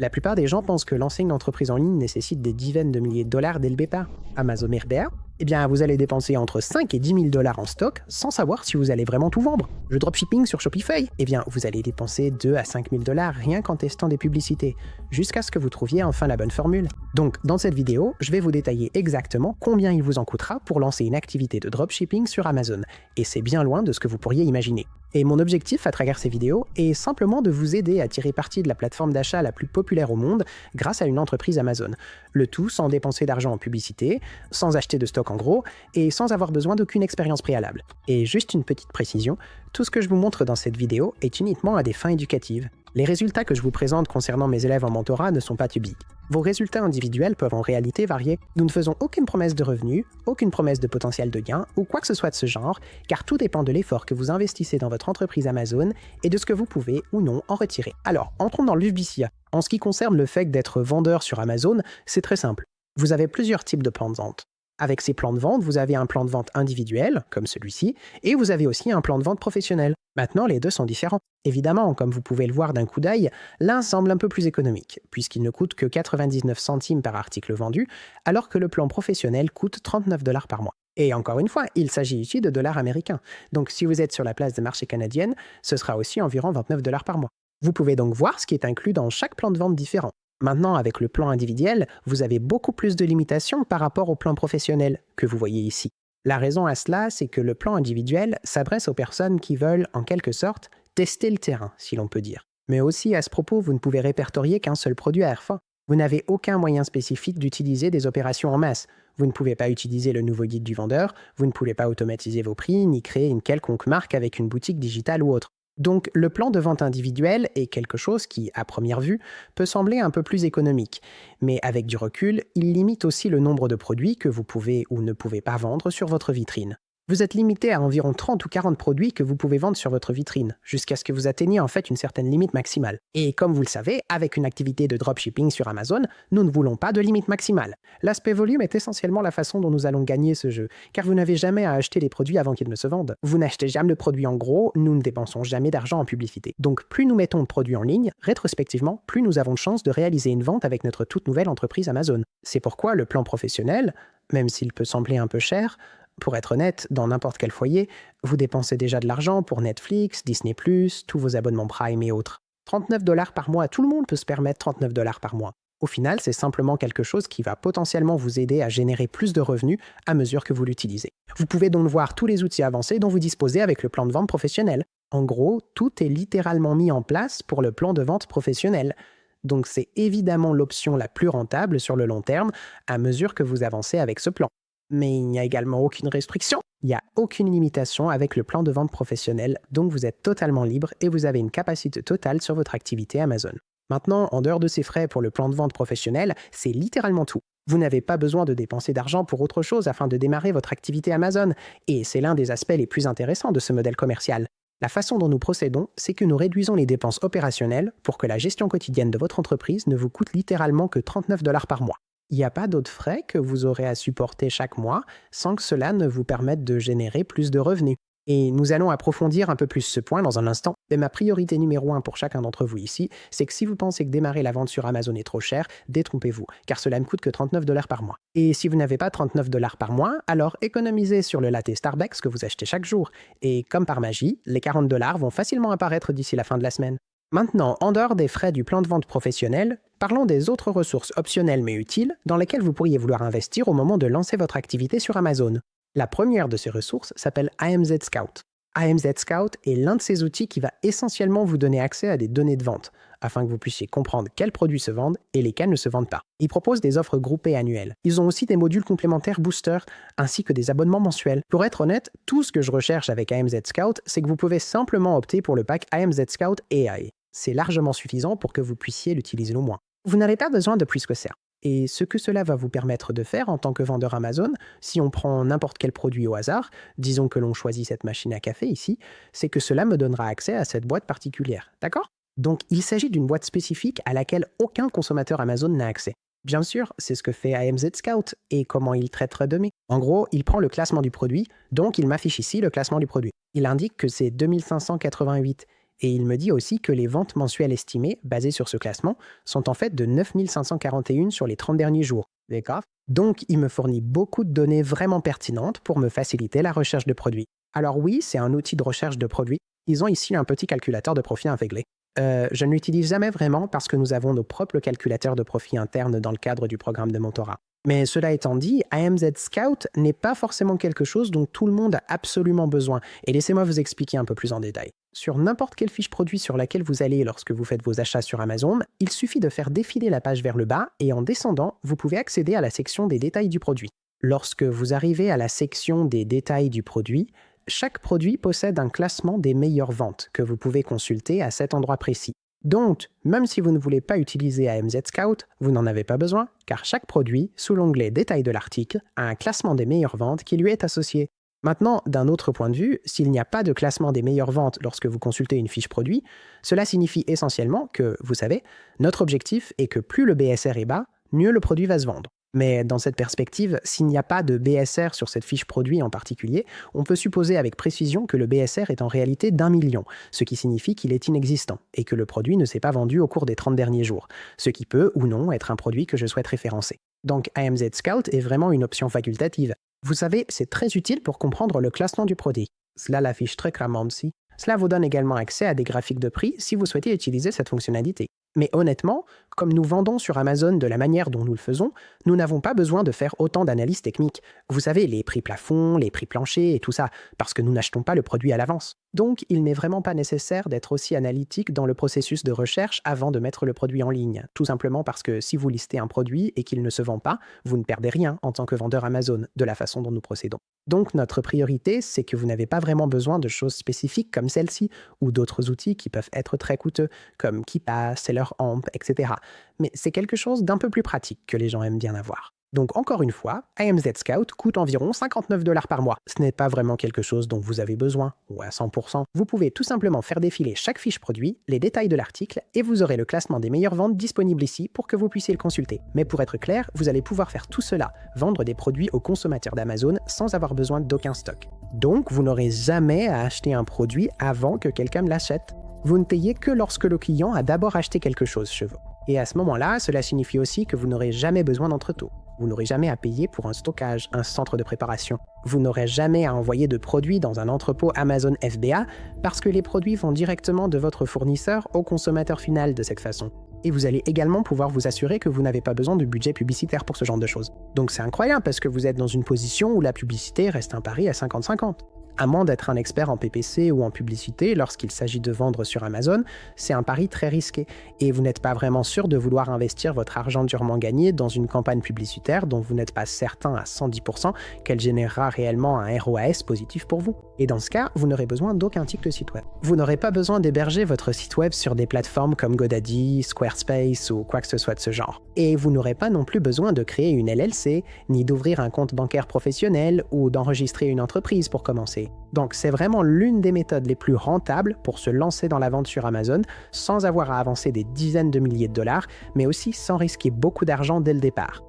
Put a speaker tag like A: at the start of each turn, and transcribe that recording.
A: La plupart des gens pensent que lancer une entreprise en ligne nécessite des dizaines de milliers de dollars dès le départ. Amazon FBA, eh bien vous allez dépenser entre 5 et 10 000 dollars en stock sans savoir si vous allez vraiment tout vendre. Le dropshipping sur Shopify, eh bien vous allez dépenser 2 à 5 000 dollars rien qu'en testant des publicités, jusqu'à ce que vous trouviez enfin la bonne formule. Donc dans cette vidéo, je vais vous détailler exactement combien il vous en coûtera pour lancer une activité de dropshipping sur Amazon, et c'est bien loin de ce que vous pourriez imaginer. Et mon objectif à travers ces vidéos est simplement de vous aider à tirer parti de la plateforme d'achat la plus populaire au monde grâce à une entreprise Amazon. Le tout sans dépenser d'argent en publicité, sans acheter de stock en gros, et sans avoir besoin d'aucune expérience préalable. Et juste une petite précision, tout ce que je vous montre dans cette vidéo est uniquement à des fins éducatives. Les résultats que je vous présente concernant mes élèves en mentorat ne sont pas publics. Vos résultats individuels peuvent en réalité varier. Nous ne faisons aucune promesse de revenus, aucune promesse de potentiel de gain ou quoi que ce soit de ce genre, car tout dépend de l'effort que vous investissez dans votre entreprise Amazon et de ce que vous pouvez ou non en retirer. Alors, entrons dans le vif du sujet. En ce qui concerne le fait d'être vendeur sur Amazon, c'est très simple. Vous avez plusieurs types de plans de vente. Avec ces plans de vente, vous avez un plan de vente individuel, comme celui-ci, et vous avez aussi un plan de vente professionnel. Maintenant, les deux sont différents. Évidemment, comme vous pouvez le voir d'un coup d'œil, l'un semble un peu plus économique, puisqu'il ne coûte que 99 centimes par article vendu, alors que le plan professionnel coûte 39 dollars par mois. Et encore une fois, il s'agit ici de dollars américains. Donc si vous êtes sur la place de marché canadienne, ce sera aussi environ 29 dollars par mois. Vous pouvez donc voir ce qui est inclus dans chaque plan de vente différent. Maintenant, avec le plan individuel, vous avez beaucoup plus de limitations par rapport au plan professionnel que vous voyez ici. La raison à cela, c'est que le plan individuel s'adresse aux personnes qui veulent, en quelque sorte, tester le terrain, si l'on peut dire. Mais aussi, à ce propos, vous ne pouvez répertorier qu'un seul produit à RFA. Vous n'avez aucun moyen spécifique d'utiliser des opérations en masse. Vous ne pouvez pas utiliser le nouveau guide du vendeur, vous ne pouvez pas automatiser vos prix, ni créer une quelconque marque avec une boutique digitale ou autre. Donc le plan de vente individuel est quelque chose qui, à première vue, peut sembler un peu plus économique. Mais avec du recul, il limite aussi le nombre de produits que vous pouvez ou ne pouvez pas vendre sur votre vitrine. Vous êtes limité à environ 30 ou 40 produits que vous pouvez vendre sur votre vitrine, jusqu'à ce que vous atteigniez en fait une certaine limite maximale. Et comme vous le savez, avec une activité de dropshipping sur Amazon, nous ne voulons pas de limite maximale. L'aspect volume est essentiellement la façon dont nous allons gagner ce jeu, car vous n'avez jamais à acheter les produits avant qu'ils ne se vendent. Vous n'achetez jamais le produit en gros, nous ne dépensons jamais d'argent en publicité. Donc plus nous mettons de produits en ligne, rétrospectivement, plus nous avons de chances de réaliser une vente avec notre toute nouvelle entreprise Amazon. C'est pourquoi le plan professionnel, même s'il peut sembler un peu cher, pour être honnête, dans n'importe quel foyer, vous dépensez déjà de l'argent pour Netflix, Disney+, tous vos abonnements Prime et autres. 39 dollars par mois, tout le monde peut se permettre 39 dollars par mois. Au final, c'est simplement quelque chose qui va potentiellement vous aider à générer plus de revenus à mesure que vous l'utilisez. Vous pouvez donc voir tous les outils avancés dont vous disposez avec le plan de vente professionnel. En gros, tout est littéralement mis en place pour le plan de vente professionnel. Donc c'est évidemment l'option la plus rentable sur le long terme à mesure que vous avancez avec ce plan. Mais il n'y a également aucune restriction, il n'y a aucune limitation avec le plan de vente professionnel, donc vous êtes totalement libre et vous avez une capacité totale sur votre activité Amazon. Maintenant, en dehors de ces frais pour le plan de vente professionnel, c'est littéralement tout. Vous n'avez pas besoin de dépenser d'argent pour autre chose afin de démarrer votre activité Amazon, et c'est l'un des aspects les plus intéressants de ce modèle commercial. La façon dont nous procédons, c'est que nous réduisons les dépenses opérationnelles pour que la gestion quotidienne de votre entreprise ne vous coûte littéralement que 39 dollars par mois. Il n'y a pas d'autres frais que vous aurez à supporter chaque mois sans que cela ne vous permette de générer plus de revenus. Et nous allons approfondir un peu plus ce point dans un instant, mais ma priorité numéro 1 pour chacun d'entre vous ici, c'est que si vous pensez que démarrer la vente sur Amazon est trop cher, détrompez-vous, car cela ne coûte que 39 dollars par mois. Et si vous n'avez pas 39 dollars par mois, alors économisez sur le latte Starbucks que vous achetez chaque jour. Et comme par magie, les 40 dollars vont facilement apparaître d'ici la fin de la semaine. Maintenant, en dehors des frais du plan de vente professionnel, parlons des autres ressources optionnelles mais utiles dans lesquelles vous pourriez vouloir investir au moment de lancer votre activité sur Amazon. La première de ces ressources s'appelle AMZ Scout. AMZ Scout est l'un de ces outils qui va essentiellement vous donner accès à des données de vente, afin que vous puissiez comprendre quels produits se vendent et lesquels ne se vendent pas. Ils proposent des offres groupées annuelles. Ils ont aussi des modules complémentaires Booster, ainsi que des abonnements mensuels. Pour être honnête, tout ce que je recherche avec AMZ Scout, c'est que vous pouvez simplement opter pour le pack AMZ Scout AI. C'est largement suffisant pour que vous puissiez l'utiliser au moins. Vous n'avez pas besoin de plus que ça. Et ce que cela va vous permettre de faire en tant que vendeur Amazon, si on prend n'importe quel produit au hasard, disons que l'on choisit cette machine à café ici, c'est que cela me donnera accès à cette boîte particulière, d'accord? Donc il s'agit d'une boîte spécifique à laquelle aucun consommateur Amazon n'a accès. Bien sûr, c'est ce que fait AMZ Scout et comment il traite de mes. En gros, il prend le classement du produit, donc il m'affiche ici le classement du produit. Il indique que c'est 2588 Et il me dit aussi que les ventes mensuelles estimées, basées sur ce classement, sont en fait de 9 541 sur les 30 derniers jours. D'accord? Donc, il me fournit beaucoup de données vraiment pertinentes pour me faciliter la recherche de produits. Alors oui, c'est un outil de recherche de produits. Ils ont ici un petit calculateur de profit intégré. Je ne l'utilise jamais vraiment parce que nous avons nos propres calculateurs de profit internes dans le cadre du programme de mentorat. Mais cela étant dit, AMZ Scout n'est pas forcément quelque chose dont tout le monde a absolument besoin. Et laissez-moi vous expliquer un peu plus en détail. Sur n'importe quelle fiche produit sur laquelle vous allez lorsque vous faites vos achats sur Amazon, il suffit de faire défiler la page vers le bas et en descendant, vous pouvez accéder à la section des détails du produit. Lorsque vous arrivez à la section des détails du produit, chaque produit possède un classement des meilleures ventes que vous pouvez consulter à cet endroit précis. Donc, même si vous ne voulez pas utiliser AMZ Scout, vous n'en avez pas besoin, car chaque produit, sous l'onglet Détails de l'article, a un classement des meilleures ventes qui lui est associé. Maintenant, d'un autre point de vue, s'il n'y a pas de classement des meilleures ventes lorsque vous consultez une fiche produit, cela signifie essentiellement que, vous savez, notre objectif est que plus le BSR est bas, mieux le produit va se vendre. Mais dans cette perspective, s'il n'y a pas de BSR sur cette fiche produit en particulier, on peut supposer avec précision que le BSR est en réalité d'1 million, ce qui signifie qu'il est inexistant et que le produit ne s'est pas vendu au cours des 30 derniers jours, ce qui peut ou non être un produit que je souhaite référencer. Donc AMZ Scout est vraiment une option facultative. Vous savez, c'est très utile pour comprendre le classement du produit. Cela l'affiche très clairement ici. Cela vous donne également accès à des graphiques de prix si vous souhaitez utiliser cette fonctionnalité. Mais honnêtement, comme nous vendons sur Amazon de la manière dont nous le faisons, nous n'avons pas besoin de faire autant d'analyses techniques. Vous savez, les prix plafonds, les prix planchers et tout ça, parce que nous n'achetons pas le produit à l'avance. Donc, il n'est vraiment pas nécessaire d'être aussi analytique dans le processus de recherche avant de mettre le produit en ligne. Tout simplement parce que si vous listez un produit et qu'il ne se vend pas, vous ne perdez rien en tant que vendeur Amazon de la façon dont nous procédons. Donc, notre priorité, c'est que vous n'avez pas vraiment besoin de choses spécifiques comme celle-ci ou d'autres outils qui peuvent être très coûteux, comme Keepa, SellerAmp, etc. Mais c'est quelque chose d'un peu plus pratique que les gens aiment bien avoir. Donc encore une fois, AMZ Scout coûte environ 59 $ par mois. Ce n'est pas vraiment quelque chose dont vous avez besoin, ou à 100%. Vous pouvez tout simplement faire défiler chaque fiche produit, les détails de l'article, et vous aurez le classement des meilleures ventes disponible ici pour que vous puissiez le consulter. Mais pour être clair, vous allez pouvoir faire tout cela, vendre des produits aux consommateurs d'Amazon sans avoir besoin d'aucun stock. Donc vous n'aurez jamais à acheter un produit avant que quelqu'un l'achète. Vous ne payez que lorsque le client a d'abord acheté quelque chose chez vous. Et à ce moment-là, cela signifie aussi que vous n'aurez jamais besoin d'entrepôt. Vous n'aurez jamais à payer pour un stockage, un centre de préparation. Vous n'aurez jamais à envoyer de produits dans un entrepôt Amazon FBA parce que les produits vont directement de votre fournisseur au consommateur final de cette façon. Et vous allez également pouvoir vous assurer que vous n'avez pas besoin de budget publicitaire pour ce genre de choses. Donc c'est incroyable parce que vous êtes dans une position où la publicité reste un pari à 50-50. À moins d'être un expert en PPC ou en publicité, lorsqu'il s'agit de vendre sur Amazon, c'est un pari très risqué et vous n'êtes pas vraiment sûr de vouloir investir votre argent durement gagné dans une campagne publicitaire dont vous n'êtes pas certain à 110% qu'elle générera réellement un ROAS positif pour vous. Et dans ce cas, vous n'aurez besoin d'aucun type de site web. Vous n'aurez pas besoin d'héberger votre site web sur des plateformes comme GoDaddy, Squarespace ou quoi que ce soit de ce genre. Et vous n'aurez pas non plus besoin de créer une LLC, ni d'ouvrir un compte bancaire professionnel ou d'enregistrer une entreprise pour commencer. Donc c'est vraiment l'une des méthodes les plus rentables pour se lancer dans la vente sur Amazon sans avoir à avancer des dizaines de milliers de dollars, mais aussi sans risquer beaucoup d'argent dès le départ.